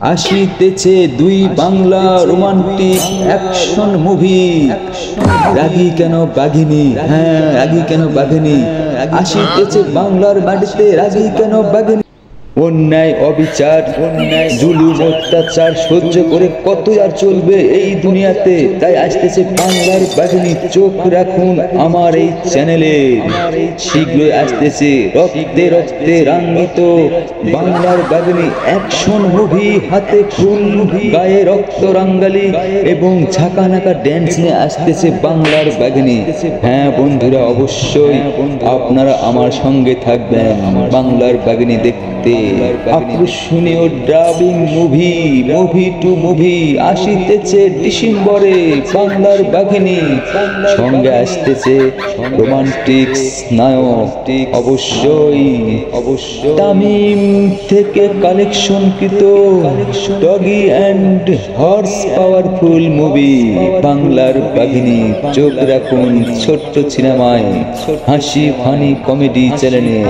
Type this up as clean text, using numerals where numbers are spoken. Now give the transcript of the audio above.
আসিতেছে দুই Bangla romantic action movie রাগী কেন বাঘিনী। হ্যাঁ, রাগী কেন বাঘিনী আসিতেছে বাংলার মাটিতে। রাগী কেন বাঘিনী। অন্যায় অবিচার, জুলুম অত্যাচার সহ্য করে কত আর চলবে এই দুনিয়াতে। তাই আসতেছে বাংলার বাঘিনী। চোখ রাখুন আমার এই চ্যানেলে, শীঘ্রই আসতেছে রক্তে রক্তে রাঙ্গিত বাংলার বাঘিনী অ্যাকশন মুভি। হাতে ফুল, গায়ে রক্ত রাঙ্গালি এবং ঝাঁকানাকা ড্যান্স নিয়ে আসতেছে বাংলার বাঘিনী। হ্যাঁ বন্ধুরা, অবশ্যই আপনারা আমার সঙ্গে থাকবেন বাংলার বাঘিনী দেখতে। আকর্ষণীয় ডাবিং মুভি টু মুভি আসিতেছে ডিসেম্বরে বাংলার বাঘিনী। সঙ্গে আসতেছে রোমান্টিক নায়ক, অবশ্যই তামিম থেকে কালেকশনকৃত doggy and horse powerful movie বাংলার বাঘিনী। চোখ রাখুন ছোট্ট সিনেমায়, হাসি ফানি কমেডি চ্যানেলে।